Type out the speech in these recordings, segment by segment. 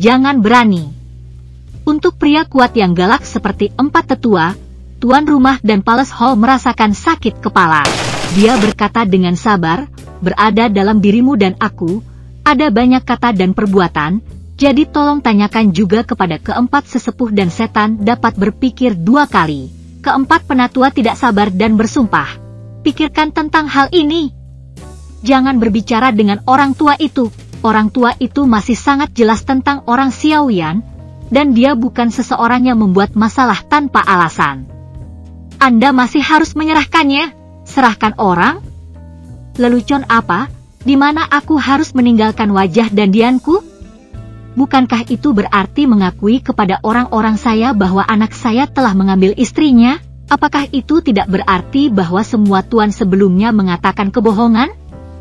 jangan berani. Untuk pria kuat yang galak seperti empat tetua, tuan rumah dan Palace Hall merasakan sakit kepala. Dia berkata dengan sabar, berada dalam dirimu dan aku, ada banyak kata dan perbuatan, jadi tolong tanyakan juga kepada keempat sesepuh dan setan dapat berpikir dua kali. Keempat penatua tidak sabar dan bersumpah. Pikirkan tentang hal ini. Jangan berbicara dengan orang tua itu. Orang tua itu masih sangat jelas tentang orang Xiaoyan, dan dia bukan seseorang yang membuat masalah tanpa alasan. Anda masih harus menyerahkannya. Serahkan orang? Lelucon apa? Di mana aku harus meninggalkan wajah dan dianku? Bukankah itu berarti mengakui kepada orang-orang saya bahwa anak saya telah mengambil istrinya? Apakah itu tidak berarti bahwa semua tuan sebelumnya mengatakan kebohongan?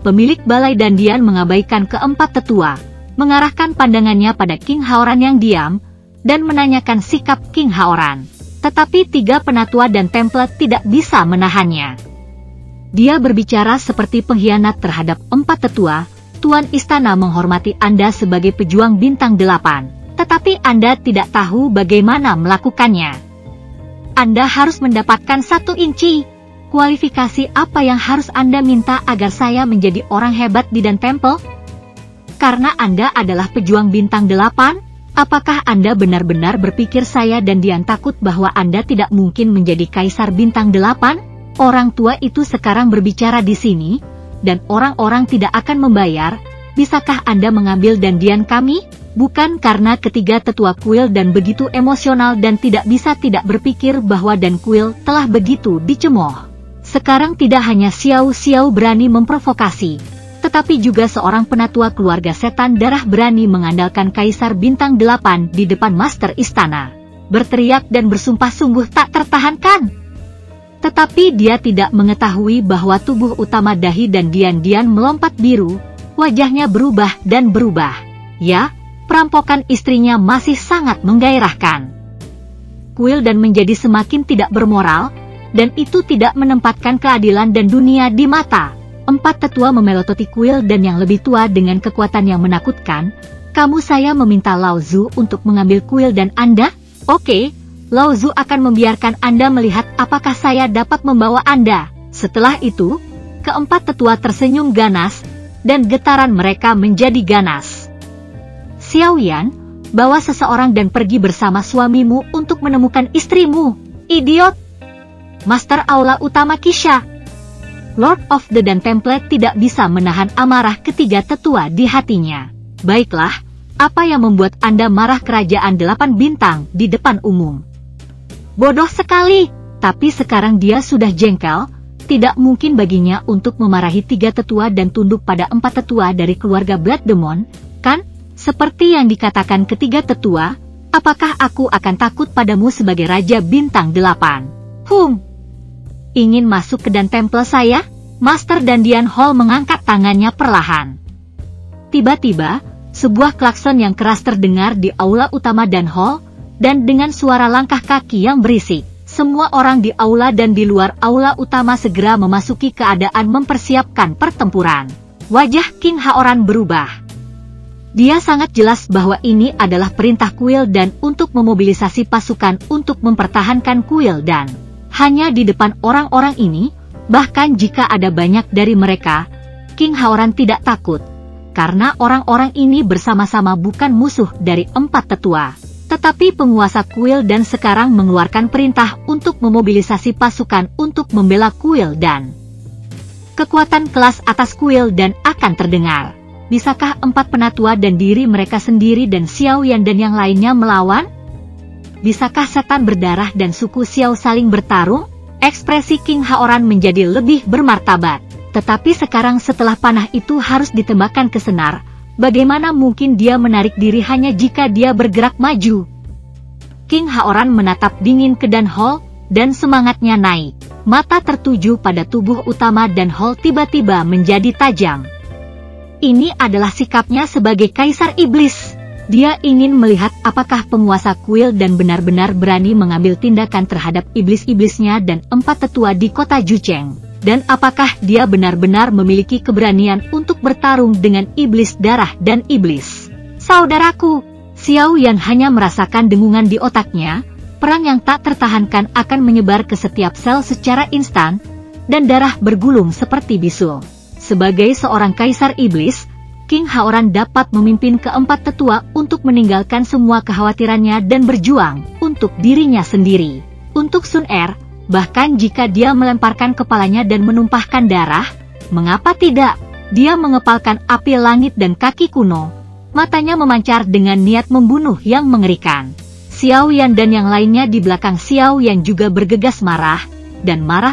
Pemilik balai dandian mengabaikan keempat tetua, mengarahkan pandangannya pada King Haoran yang diam, dan menanyakan sikap King Haoran. Tetapi tiga penatua dan temple tidak bisa menahannya. Dia berbicara seperti pengkhianat terhadap empat tetua. Tuan istana menghormati Anda sebagai pejuang bintang 8, tetapi Anda tidak tahu bagaimana melakukannya. Anda harus mendapatkan 1 inci. Kualifikasi apa yang harus Anda minta agar saya menjadi orang hebat di Dan Temple? Karena Anda adalah pejuang bintang 8? Apakah Anda benar-benar berpikir saya dan Dian takut bahwa Anda tidak mungkin menjadi kaisar bintang 8? Orang tua itu sekarang berbicara di sini, dan orang-orang tidak akan membayar. Bisakah Anda mengambil dandian kami? Bukan karena ketiga tetua kuil dan begitu emosional dan tidak bisa tidak berpikir bahwa Dan Kuil telah begitu dicemooh. Sekarang tidak hanya Xiao Xiao berani memprovokasi, tetapi juga seorang penatua keluarga setan darah berani mengandalkan Kaisar Bintang 8 di depan Master Istana. Berteriak dan bersumpah sungguh tak tertahankan. Tetapi dia tidak mengetahui bahwa tubuh utama Dahi dan Dian-Dian melompat biru, wajahnya berubah dan berubah. Ya, perampokan istrinya masih sangat menggairahkan. Kuil dan menjadi semakin tidak bermoral, dan itu tidak menempatkan keadilan dan dunia di mata. Empat tetua memelototi kuil dan yang lebih tua dengan kekuatan yang menakutkan. Kamu saya meminta Lao Zu untuk mengambil kuil dan Anda? Oke, Lao Zu akan membiarkan Anda melihat apakah saya dapat membawa Anda. Setelah itu, keempat tetua tersenyum ganas, dan getaran mereka menjadi ganas. Xiaoyan, bawa seseorang dan pergi bersama suamimu untuk menemukan istrimu. Idiot! Master Aula Utama Kisha. Lord of the Dan Temple tidak bisa menahan amarah ketiga tetua di hatinya. Baiklah, apa yang membuat Anda marah kerajaan 8 bintang di depan umum? Bodoh sekali, tapi sekarang dia sudah jengkel, tidak mungkin baginya untuk memarahi tiga tetua dan tunduk pada 4 tetua dari keluarga Blood Demon, kan? Seperti yang dikatakan ketiga tetua, apakah aku akan takut padamu sebagai Raja Bintang 8? Ingin masuk ke Dan Temple saya? Master Dandian Hall mengangkat tangannya perlahan. Tiba-tiba, sebuah klakson yang keras terdengar di aula utama Dan Hall, dan dengan suara langkah kaki yang berisik, semua orang di aula dan di luar aula utama segera memasuki keadaan mempersiapkan pertempuran. Wajah King Haoran berubah. Dia sangat jelas bahwa ini adalah perintah kuil dan untuk memobilisasi pasukan untuk mempertahankan kuil dan hanya di depan orang-orang ini, bahkan jika ada banyak dari mereka, King Haoran tidak takut, karena orang-orang ini bersama-sama bukan musuh dari 4 tetua, tetapi penguasa kuil dan sekarang mengeluarkan perintah untuk memobilisasi pasukan untuk membela kuil dan kekuatan kelas atas kuil dan akan terdengar. Bisakah 4 penatua dan diri mereka sendiri dan Xiaoyan dan yang lainnya melawan? Bisakah setan berdarah dan suku Xiao saling bertarung? Ekspresi King Haoran menjadi lebih bermartabat. Tetapi sekarang setelah panah itu harus ditembakkan ke senar, bagaimana mungkin dia menarik diri hanya jika dia bergerak maju? King Haoran menatap dingin ke Dan Hall, dan semangatnya naik. Mata tertuju pada tubuh utama Dan Hall tiba-tiba menjadi tajam. Ini adalah sikapnya sebagai Kaisar Iblis. Dia ingin melihat apakah penguasa kuil dan benar-benar berani mengambil tindakan terhadap iblis-iblisnya dan 4 tetua di kota Jucheng. Dan apakah dia benar-benar memiliki keberanian untuk bertarung dengan iblis darah dan iblis. Saudaraku, Xiao Yan hanya merasakan dengungan di otaknya, perang yang tak tertahankan akan menyebar ke setiap sel secara instan, dan darah bergulung seperti bisul. Sebagai seorang kaisar iblis, King Haoran dapat memimpin keempat tetua untuk meninggalkan semua kekhawatirannya dan berjuang untuk dirinya sendiri. Untuk Sun Er, bahkan jika dia melemparkan kepalanya dan menumpahkan darah, mengapa tidak? Dia mengepalkan api langit dan kaki kuno. Matanya memancar dengan niat membunuh yang mengerikan. Xiao Yan dan yang lainnya di belakang Xiao Yan juga bergegas marah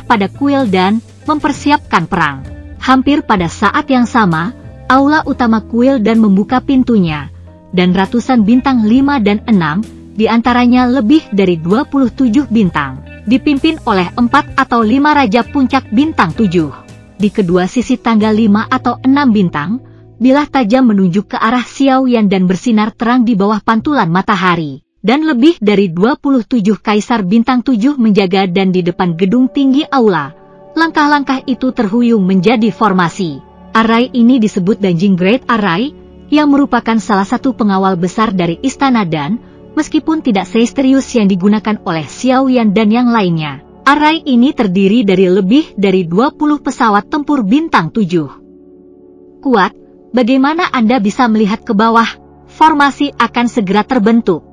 pada kuil dan mempersiapkan perang. Hampir pada saat yang sama, aula utama kuil dan membuka pintunya, dan ratusan bintang 5 dan 6, di antaranya lebih dari 27 bintang, dipimpin oleh 4 atau 5 raja puncak bintang 7. Di kedua sisi tangga 5 atau 6 bintang, bilah tajam menunjuk ke arah Xiao Yan dan bersinar terang di bawah pantulan matahari, dan lebih dari 27 kaisar bintang 7 menjaga dan di depan gedung tinggi aula. Langkah-langkah itu terhuyung menjadi formasi. Arai ini disebut Danjing Great Arai, yang merupakan salah satu pengawal besar dari istana dan, meskipun tidak semisterius yang digunakan oleh Xiao Yan dan yang lainnya, arai ini terdiri dari lebih dari 20 pesawat tempur bintang 7. Kuat, bagaimana Anda bisa melihat ke bawah? Formasi akan segera terbentuk.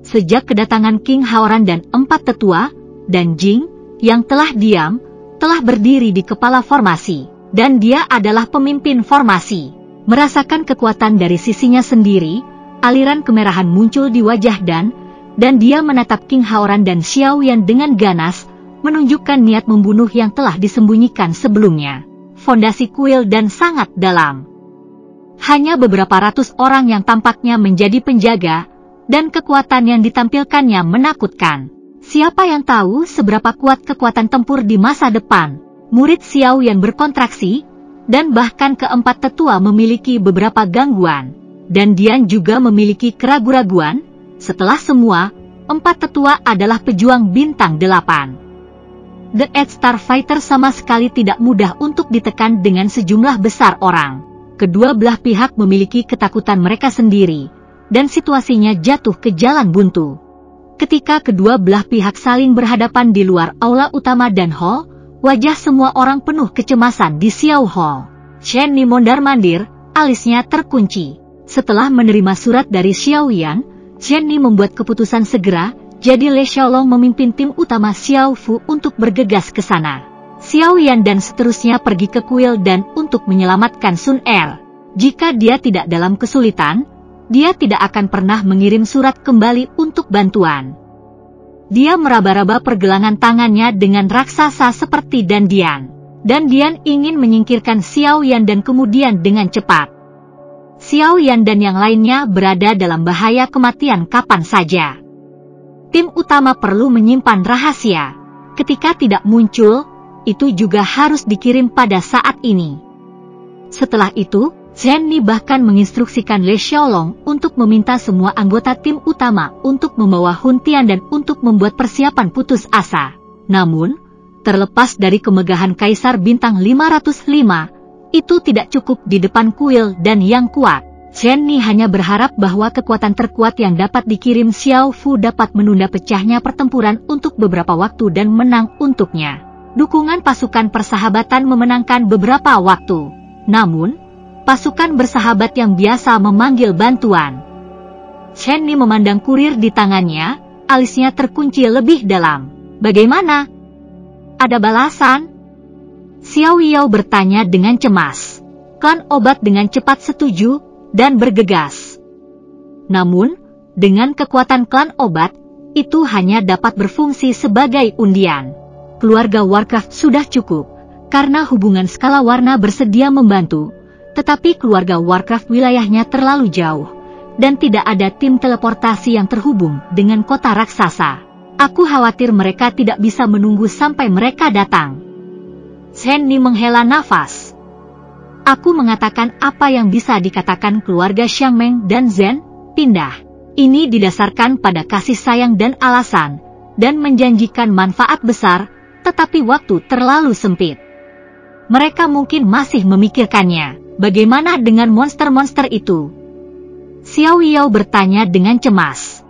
Sejak kedatangan King Haoran dan 4 tetua, dan Jing, yang telah diam, telah berdiri di kepala formasi, dan dia adalah pemimpin formasi. Merasakan kekuatan dari sisinya sendiri, aliran kemerahan muncul di wajah dan dia menatap King Haoran dan Xiao Yan dengan ganas, menunjukkan niat membunuh yang telah disembunyikan sebelumnya. Fondasi kuil dan sangat dalam. Hanya beberapa ratus orang yang tampaknya menjadi penjaga, dan kekuatan yang ditampilkannya menakutkan. Siapa yang tahu seberapa kuat kekuatan tempur di masa depan? Murid Xiao Yan berkontraksi, dan bahkan keempat tetua memiliki beberapa gangguan. Dan Dian juga memiliki keraguan-raguan. Setelah semua, 4 tetua adalah pejuang bintang 8. The Eight Star Fighter sama sekali tidak mudah untuk ditekan dengan sejumlah besar orang. Kedua belah pihak memiliki ketakutan mereka sendiri, dan situasinya jatuh ke jalan buntu. Ketika kedua belah pihak saling berhadapan di luar aula utama dan hall, wajah semua orang penuh kecemasan di Xiao Hall. Chen Ni mondar-mandir, alisnya terkunci. Setelah menerima surat dari Xiao Yan, Chen Ni membuat keputusan segera, jadi Le Xiaolong memimpin tim utama Xiao Fu untuk bergegas ke sana. Xiao Yan dan seterusnya pergi ke kuil dan untuk menyelamatkan Sun Er. Jika dia tidak dalam kesulitan, dia tidak akan pernah mengirim surat kembali untuk bantuan. Dia meraba-raba pergelangan tangannya dengan raksasa seperti Dandian. Dan Dian ingin menyingkirkan Xiao Yan dan kemudian dengan cepat. Xiao Yan dan yang lainnya berada dalam bahaya kematian kapan saja. Tim utama perlu menyimpan rahasia. Ketika tidak muncul, itu juga harus dikirim pada saat ini. Setelah itu, Chen Ni bahkan menginstruksikan Le Xiaolong untuk meminta semua anggota tim utama untuk membawa Hun Tian dan untuk membuat persiapan putus asa. Namun, terlepas dari kemegahan Kaisar Bintang 505, itu tidak cukup di depan kuil dan yang kuat. Chen Ni hanya berharap bahwa kekuatan terkuat yang dapat dikirim Xiao Fu dapat menunda pecahnya pertempuran untuk beberapa waktu dan menang untuknya. Dukungan pasukan persahabatan memenangkan beberapa waktu. Namun, pasukan bersahabat yang biasa memanggil bantuan. Chen Ni memandang kurir di tangannya, alisnya terkunci lebih dalam. Bagaimana? Ada balasan? Xiao Yao bertanya dengan cemas. Klan obat dengan cepat setuju, dan bergegas. Namun, dengan kekuatan klan obat, itu hanya dapat berfungsi sebagai undian. Keluarga Warcraft sudah cukup, karena hubungan skala warna bersedia membantu, tetapi keluarga Warcraft wilayahnya terlalu jauh, dan tidak ada tim teleportasi yang terhubung dengan kota raksasa. Aku khawatir mereka tidak bisa menunggu sampai mereka datang. Chen Ni menghela nafas. Aku mengatakan apa yang bisa dikatakan keluarga Xiangmeng dan Zhen, pindah. Ini didasarkan pada kasih sayang dan alasan, dan menjanjikan manfaat besar, tetapi waktu terlalu sempit. Mereka mungkin masih memikirkannya. Bagaimana dengan monster-monster itu? Xiao Yao bertanya dengan cemas.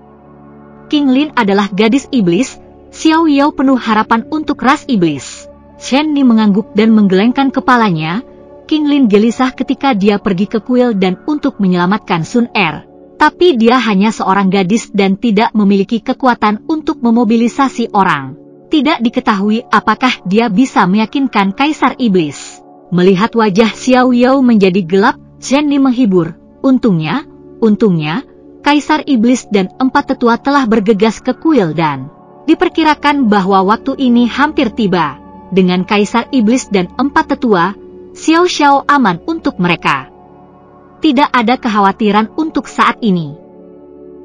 King Lin adalah gadis iblis. Xiao Yao penuh harapan untuk ras iblis. Shen Ni mengangguk dan menggelengkan kepalanya. King Lin gelisah ketika dia pergi ke kuil dan untuk menyelamatkan Sun Er. Tapi dia hanya seorang gadis dan tidak memiliki kekuatan untuk memobilisasi orang. Tidak diketahui apakah dia bisa meyakinkan Kaisar Iblis. Melihat wajah Xiao Yao menjadi gelap, Shen Ni menghibur. Untungnya, Kaisar Iblis dan 4 tetua telah bergegas ke kuil dan diperkirakan bahwa waktu ini hampir tiba. Dengan Kaisar Iblis dan 4 tetua, Xiao Xiao aman untuk mereka. Tidak ada kekhawatiran untuk saat ini.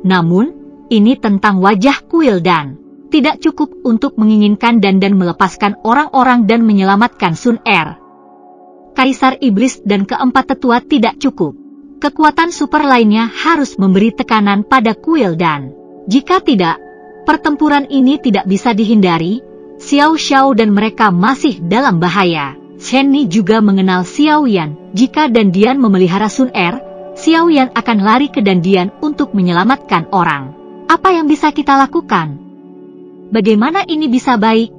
Namun, ini tentang wajah kuil dan tidak cukup untuk menginginkan dan melepaskan orang-orang dan menyelamatkan Sun Er. Kaisar Iblis dan keempat tetua tidak cukup. Kekuatan super lainnya harus memberi tekanan pada kuil dan jika tidak, pertempuran ini tidak bisa dihindari. Xiao Xiao dan mereka masih dalam bahaya. Shen Ni juga mengenal Xiao Yan. Jika Dandian memelihara Sun Er, Xiao Yan akan lari ke Dandian untuk menyelamatkan orang. Apa yang bisa kita lakukan? Bagaimana ini bisa baik?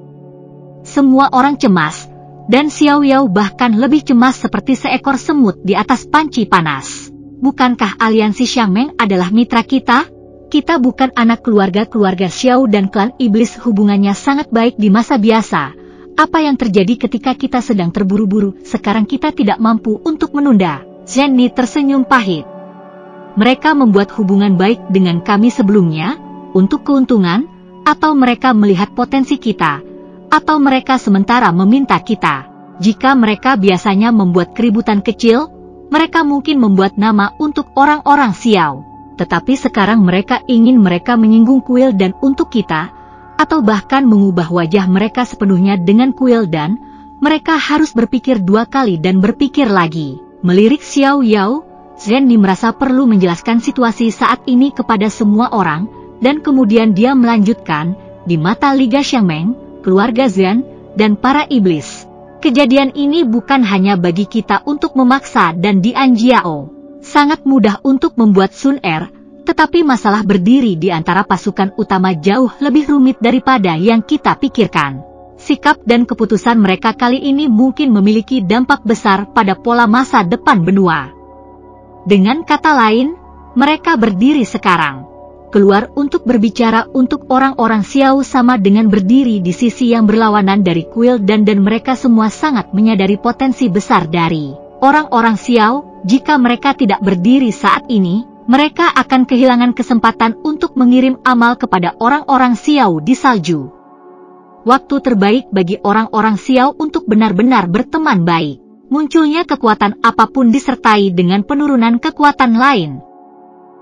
Semua orang cemas, dan Xiao Yao bahkan lebih cemas seperti seekor semut di atas panci panas. Bukankah aliansi Xiangmeng adalah mitra kita? Kita bukan anak keluarga Xiao dan klan iblis hubungannya sangat baik di masa biasa. Apa yang terjadi ketika kita sedang terburu-buru, sekarang kita tidak mampu untuk menunda. Shen Ni tersenyum pahit. Mereka membuat hubungan baik dengan kami sebelumnya, untuk keuntungan, atau mereka melihat potensi kita, atau mereka sementara meminta kita. Jika mereka biasanya membuat keributan kecil, mereka mungkin membuat nama untuk orang-orang Xiao. Tetapi sekarang mereka ingin mereka menyinggung kuil dan untuk kita, atau bahkan mengubah wajah mereka sepenuhnya dengan kuil dan mereka harus berpikir 2 kali dan berpikir lagi. Melirik Xiao Yao, Shen Ni merasa perlu menjelaskan situasi saat ini kepada semua orang, dan kemudian dia melanjutkan, di mata Liga Xiangmeng, keluarga Zhen, dan para iblis. Kejadian ini bukan hanya bagi kita untuk memaksa dan Dianjiao. Sangat mudah untuk membuat Sun Er, tetapi masalah berdiri di antara pasukan utama jauh lebih rumit daripada yang kita pikirkan. Sikap dan keputusan mereka kali ini mungkin memiliki dampak besar pada pola masa depan benua. Dengan kata lain, mereka berdiri sekarang. Keluar untuk berbicara untuk orang-orang Xiao sama dengan berdiri di sisi yang berlawanan dari kuil dan mereka semua sangat menyadari potensi besar dari orang-orang Xiao. Jika mereka tidak berdiri saat ini, mereka akan kehilangan kesempatan untuk mengirim amal kepada orang-orang Xiao di salju. Waktu terbaik bagi orang-orang Xiao untuk benar-benar berteman baik. Munculnya kekuatan apapun disertai dengan penurunan kekuatan lain.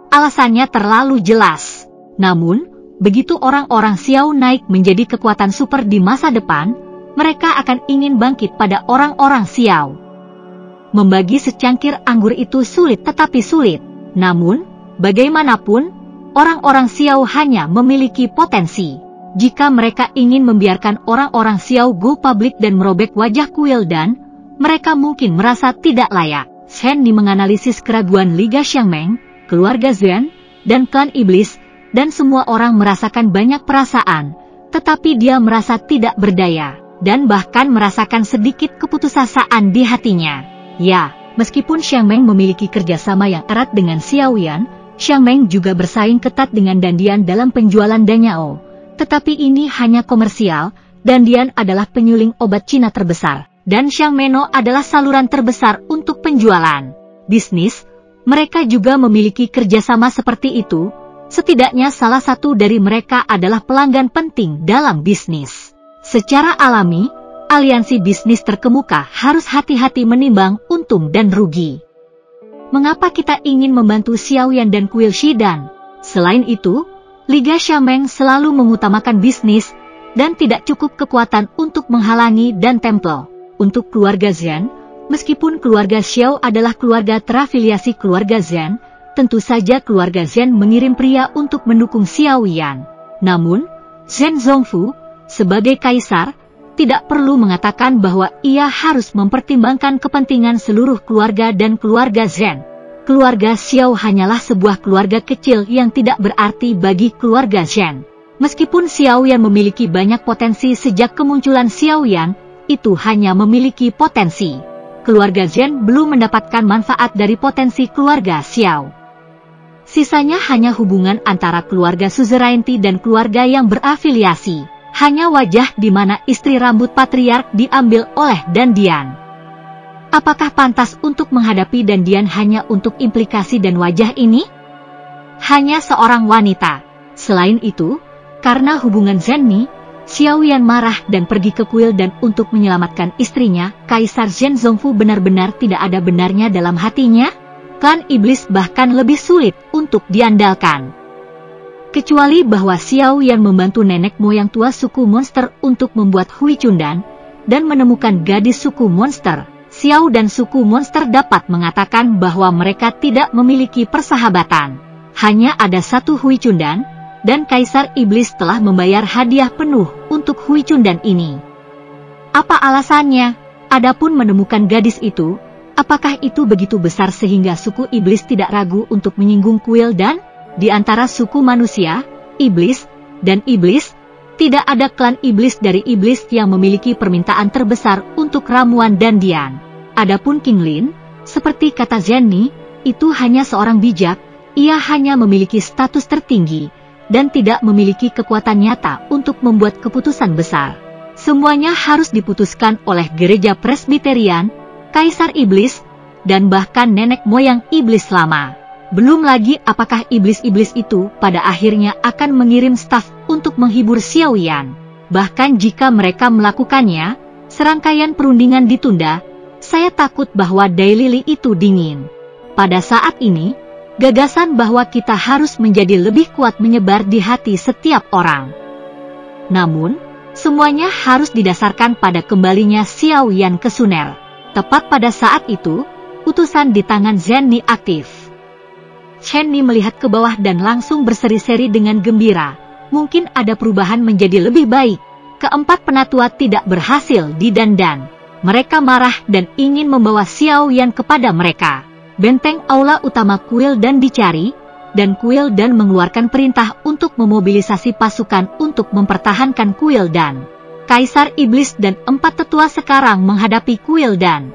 Alasannya terlalu jelas. Namun, begitu orang-orang Xiao naik menjadi kekuatan super di masa depan, mereka akan ingin bangkit pada orang-orang Xiao. Membagi secangkir anggur itu sulit tetapi sulit. Namun, bagaimanapun, orang-orang Xiao hanya memiliki potensi. Jika mereka ingin membiarkan orang-orang Xiao go public dan merobek wajah kuil dan mereka mungkin merasa tidak layak. Shen Ni menganalisis keraguan Liga Xiangmeng, keluarga Zhen, dan klan iblis, dan semua orang merasakan banyak perasaan, tetapi dia merasa tidak berdaya, dan bahkan merasakan sedikit keputusasaan di hatinya. Ya, meskipun Xiangmeng memiliki kerjasama yang erat dengan Xiao Yan, Xiangmeng juga bersaing ketat dengan Dandian dalam penjualan Danyao. Tetapi ini hanya komersial, Dandian adalah penyuling obat Cina terbesar, dan Xiangmeno adalah saluran terbesar untuk penjualan bisnis. Mereka juga memiliki kerjasama seperti itu, setidaknya salah satu dari mereka adalah pelanggan penting dalam bisnis. Secara alami, aliansi bisnis terkemuka harus hati-hati menimbang untung dan rugi. Mengapa kita ingin membantu Xiaoyan dan kuil Shidan? Selain itu, Liga Xiangmeng selalu mengutamakan bisnis, dan tidak cukup kekuatan untuk menghalangi dan tempel. Untuk keluarga Zhen, meskipun keluarga Xiao adalah keluarga terafiliasi keluarga Zhen, tentu saja keluarga Zhen mengirim pria untuk mendukung Xiaoyan. Namun, Zhen Zongfu, sebagai kaisar, tidak perlu mengatakan bahwa ia harus mempertimbangkan kepentingan seluruh keluarga dan keluarga Zhen. keluarga Xiao hanyalah sebuah keluarga kecil yang tidak berarti bagi keluarga Zhen. Meskipun Xiao Yan memiliki banyak potensi sejak kemunculan Xiao Yan, itu hanya memiliki potensi. Keluarga Zhen belum mendapatkan manfaat dari potensi keluarga Xiao. Sisanya hanya hubungan antara keluarga suzerainty dan keluarga yang berafiliasi. Hanya wajah di mana istri rambut patriark diambil oleh Dandian. Apakah pantas untuk menghadapi Dandian hanya untuk implikasi dan wajah ini? Hanya seorang wanita. Selain itu, karena hubungan Zhenni, Xiao Yan marah dan pergi ke kuil dan untuk menyelamatkan istrinya, Kaisar Zhen Zongfu benar-benar tidak ada benarnya dalam hatinya. Klan iblis bahkan lebih sulit untuk diandalkan. Kecuali bahwa Xiao Yan membantu nenek moyang tua suku monster untuk membuat Hui Chundan dan menemukan gadis suku monster, Xiao dan suku monster dapat mengatakan bahwa mereka tidak memiliki persahabatan. Hanya ada satu Hui Chundan, dan Kaisar Iblis telah membayar hadiah penuh untuk Hui Chundan ini. Apa alasannya? Adapun menemukan gadis itu, apakah itu begitu besar sehingga suku Iblis tidak ragu untuk menyinggung kuil dan? Di antara suku manusia, iblis, dan iblis, tidak ada klan iblis dari iblis yang memiliki permintaan terbesar untuk ramuan Dandian. Adapun King Lin, seperti kata Zhenni, itu hanya seorang bijak, ia hanya memiliki status tertinggi, dan tidak memiliki kekuatan nyata untuk membuat keputusan besar. Semuanya harus diputuskan oleh gereja Presbyterian, Kaisar Iblis, dan bahkan nenek moyang iblis lama. Belum lagi apakah iblis-iblis itu pada akhirnya akan mengirim staf untuk menghibur Xiao Yan. Bahkan jika mereka melakukannya, serangkaian perundingan ditunda, saya takut bahwa daylily itu dingin. Pada saat ini, gagasan bahwa kita harus menjadi lebih kuat menyebar di hati setiap orang. Namun, semuanya harus didasarkan pada kembalinya Xiao Yan ke Suner. Tepat pada saat itu, utusan di tangan Zhenni aktif. Zhenni melihat ke bawah dan langsung berseri-seri dengan gembira. Mungkin ada perubahan menjadi lebih baik. Keempat penatua tidak berhasil didandan. Mereka marah dan ingin membawa Xiao Yan kepada mereka. Benteng aula utama kuil dan dicari, dan kuil dan mengeluarkan perintah untuk memobilisasi pasukan untuk mempertahankan kuil dan. Kaisar Iblis dan empat tetua sekarang menghadapi kuil dan.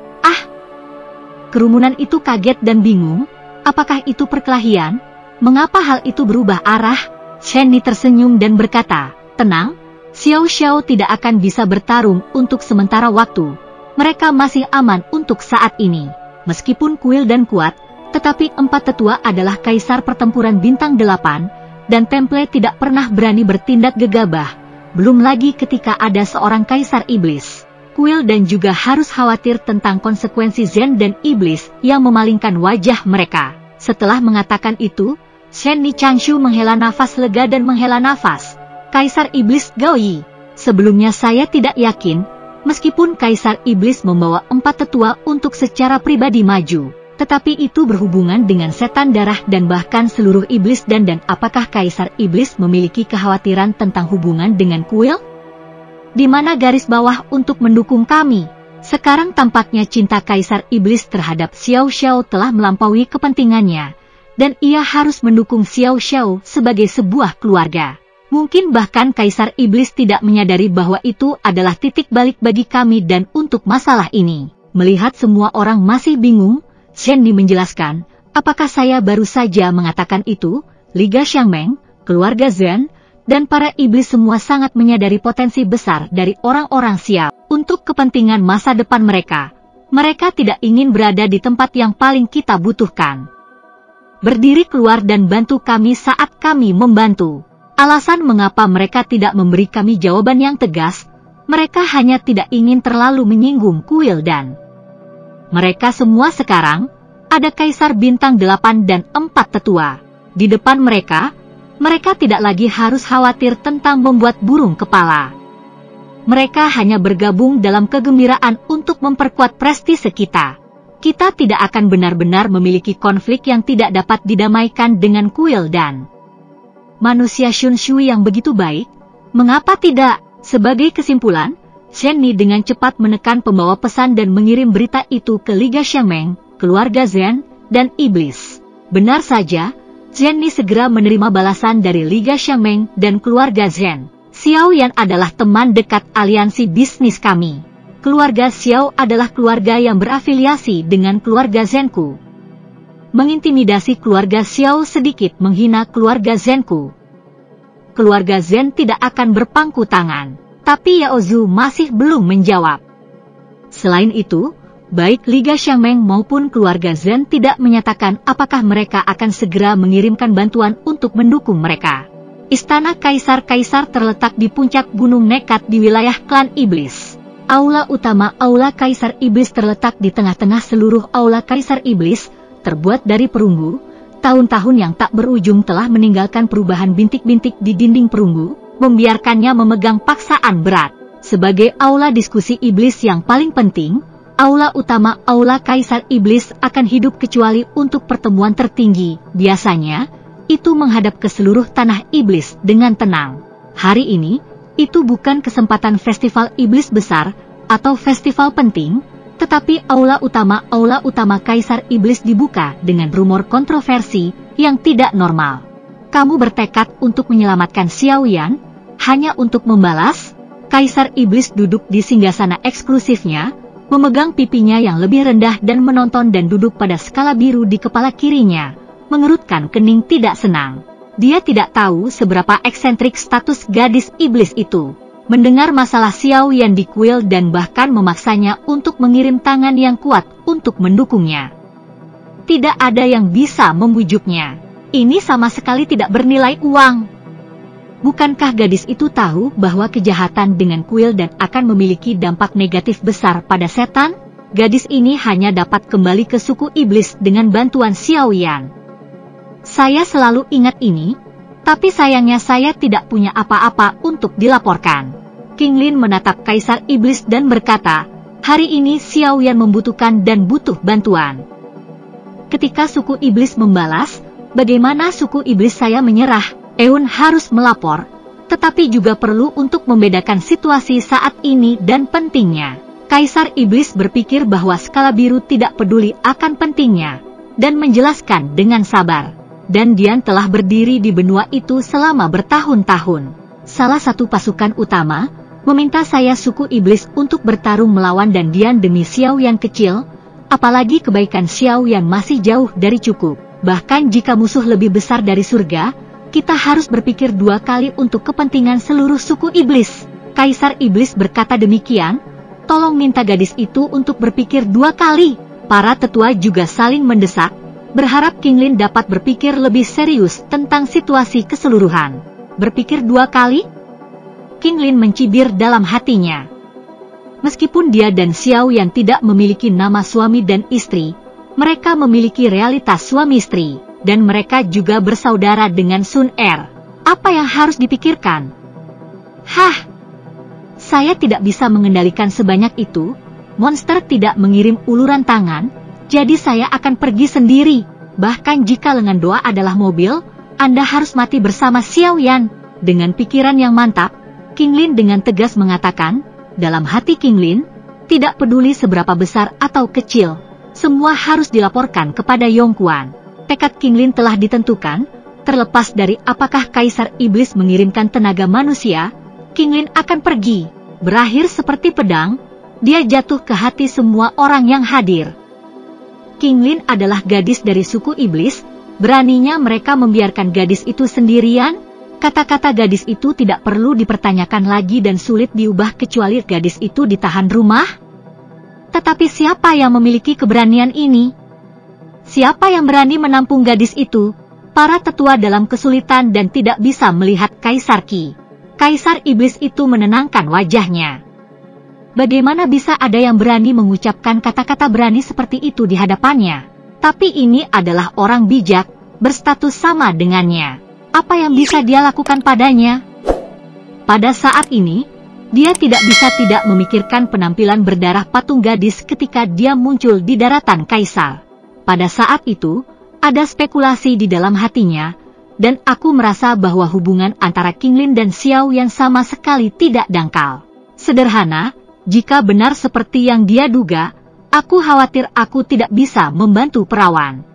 Kerumunan itu kaget dan bingung. Apakah itu perkelahian? Mengapa hal itu berubah arah? Zhenni tersenyum dan berkata, tenang, Xiao Xiao tidak akan bisa bertarung untuk sementara waktu. Mereka masih aman untuk saat ini. Meskipun kuil dan kuat, tetapi empat tetua adalah kaisar pertempuran bintang 8, dan Temple tidak pernah berani bertindak gegabah. Belum lagi ketika ada seorang kaisar iblis. Kuil dan juga harus khawatir tentang konsekuensi Zhen dan Iblis yang memalingkan wajah mereka. Setelah mengatakan itu, Zhenni Changshu menghela nafas lega dan menghela nafas. Kaisar Iblis Gao Yi. Sebelumnya saya tidak yakin, meskipun Kaisar Iblis membawa empat tetua untuk secara pribadi maju. Tetapi itu berhubungan dengan setan darah dan bahkan seluruh iblis dan apakah Kaisar Iblis memiliki kekhawatiran tentang hubungan dengan kuil? Di mana garis bawah untuk mendukung kami? Sekarang tampaknya cinta Kaisar Iblis terhadap Xiao Xiao telah melampaui kepentingannya, dan ia harus mendukung Xiao Xiao sebagai sebuah keluarga. Mungkin bahkan Kaisar Iblis tidak menyadari bahwa itu adalah titik balik bagi kami dan untuk masalah ini. Melihat semua orang masih bingung, Zhenni menjelaskan, apakah saya baru saja mengatakan itu? Liga Xiangmeng, keluarga Zhen, dan para iblis semua sangat menyadari potensi besar dari orang-orang Xiao. Untuk kepentingan masa depan mereka, mereka tidak ingin berada di tempat yang paling kita butuhkan. Berdiri keluar dan bantu kami saat kami membantu. Alasan mengapa mereka tidak memberi kami jawaban yang tegas, mereka hanya tidak ingin terlalu menyinggung kuil dan. Mereka semua sekarang, ada Kaisar Bintang 8 dan 4 tetua. Di depan mereka tidak lagi harus khawatir tentang membuat burung kepala. Mereka hanya bergabung dalam kegembiraan untuk memperkuat prestise kita. Kita tidak akan benar-benar memiliki konflik yang tidak dapat didamaikan dengan kuil dan manusia Shunshui yang begitu baik. Mengapa tidak? Sebagai kesimpulan, Zhenni dengan cepat menekan pembawa pesan dan mengirim berita itu ke Liga Xiangmeng, keluarga Zhen, dan Iblis. Benar saja, Zhen Ni segera menerima balasan dari Liga Xiangmeng dan keluarga Zhen. Xiao Yan adalah teman dekat aliansi bisnis kami. Keluarga Xiao adalah keluarga yang berafiliasi dengan keluarga Zhenku. Mengintimidasi keluarga Xiao sedikit menghina keluarga Zhenku. Keluarga Zhen tidak akan berpangku tangan, tapi Yao Zhu masih belum menjawab. Selain itu, baik Liga Xiangmeng maupun keluarga Zhen tidak menyatakan apakah mereka akan segera mengirimkan bantuan untuk mendukung mereka. Istana Kaisar terletak di puncak gunung nekat di wilayah klan Iblis. Aula utama Aula Kaisar Iblis terletak di tengah-tengah seluruh Aula Kaisar Iblis, terbuat dari perunggu. Tahun-tahun yang tak berujung telah meninggalkan perubahan bintik-bintik di dinding perunggu, membiarkannya memegang paksaan berat. Sebagai aula diskusi iblis yang paling penting, aula utama Aula Kaisar Iblis akan hidup kecuali untuk pertemuan tertinggi. Biasanya, itu menghadap ke seluruh tanah iblis dengan tenang. Hari ini, itu bukan kesempatan festival iblis besar atau festival penting, tetapi aula utama Kaisar Iblis dibuka dengan rumor kontroversi yang tidak normal. Kamu bertekad untuk menyelamatkan Xiao Yan, hanya untuk membalas? Kaisar Iblis duduk di singgasana eksklusifnya, memegang pipinya yang lebih rendah dan menonton dan duduk pada skala biru di kepala kirinya, mengerutkan kening tidak senang. Dia tidak tahu seberapa eksentrik status gadis iblis itu. Mendengar masalah Xiao Yan di kuil dan bahkan memaksanya untuk mengirim tangan yang kuat untuk mendukungnya. Tidak ada yang bisa membujuknya. Ini sama sekali tidak bernilai uang. Bukankah gadis itu tahu bahwa kejahatan dengan kuil dan akan memiliki dampak negatif besar pada setan? Gadis ini hanya dapat kembali ke suku iblis dengan bantuan Xiao Yan. Saya selalu ingat ini, tapi sayangnya saya tidak punya apa-apa untuk dilaporkan. King Lin menatap Kaisar Iblis dan berkata, hari ini Xiao Yan membutuhkan dan butuh bantuan. Ketika suku iblis membalas, bagaimana suku iblis saya menyerah? Eun harus melapor, tetapi juga perlu untuk membedakan situasi saat ini dan pentingnya. Kaisar Iblis berpikir bahwa skala biru tidak peduli akan pentingnya, dan menjelaskan dengan sabar. Dan Dian telah berdiri di benua itu selama bertahun-tahun. Salah satu pasukan utama meminta saya suku iblis untuk bertarung melawan dan Dian demi Xiao Yan kecil, apalagi kebaikan Xiao Yan masih jauh dari cukup. Bahkan jika musuh lebih besar dari surga, kita harus berpikir dua kali untuk kepentingan seluruh suku iblis. Kaisar Iblis berkata demikian, tolong minta gadis itu untuk berpikir dua kali. Para tetua juga saling mendesak, berharap King Lin dapat berpikir lebih serius tentang situasi keseluruhan. Berpikir dua kali? King Lin mencibir dalam hatinya. Meskipun dia dan Xiao Yan tidak memiliki nama suami dan istri, mereka memiliki realitas suami istri, dan mereka juga bersaudara dengan Sun Er. Apa yang harus dipikirkan? Hah? Saya tidak bisa mengendalikan sebanyak itu. Monster tidak mengirim uluran tangan, jadi saya akan pergi sendiri. Bahkan jika lengan doa adalah mobil, Anda harus mati bersama Xiao Yan. Dengan pikiran yang mantap, King Lin dengan tegas mengatakan, dalam hati King Lin, tidak peduli seberapa besar atau kecil, semua harus dilaporkan kepada Yong Quan. Tekad King Lin telah ditentukan, terlepas dari apakah Kaisar Iblis mengirimkan tenaga manusia, King Lin akan pergi. Berakhir seperti pedang, dia jatuh ke hati semua orang yang hadir. King Lin adalah gadis dari suku iblis, beraninya mereka membiarkan gadis itu sendirian? Kata-kata gadis itu tidak perlu dipertanyakan lagi dan sulit diubah kecuali gadis itu ditahan rumah. Tetapi siapa yang memiliki keberanian ini? Siapa yang berani menampung gadis itu? Para tetua dalam kesulitan dan tidak bisa melihat Kaisar Qi. Kaisar Iblis itu menenangkan wajahnya. Bagaimana bisa ada yang berani mengucapkan kata-kata berani seperti itu di hadapannya? Tapi ini adalah orang bijak, berstatus sama dengannya. Apa yang bisa dia lakukan padanya? Pada saat ini, dia tidak bisa tidak memikirkan penampilan berdarah patung gadis ketika dia muncul di daratan Kaisar. Pada saat itu, ada spekulasi di dalam hatinya, dan aku merasa bahwa hubungan antara King Lin dan Xiao Yan sama sekali tidak dangkal. Sederhana, jika benar seperti yang dia duga, aku khawatir aku tidak bisa membantu perawan.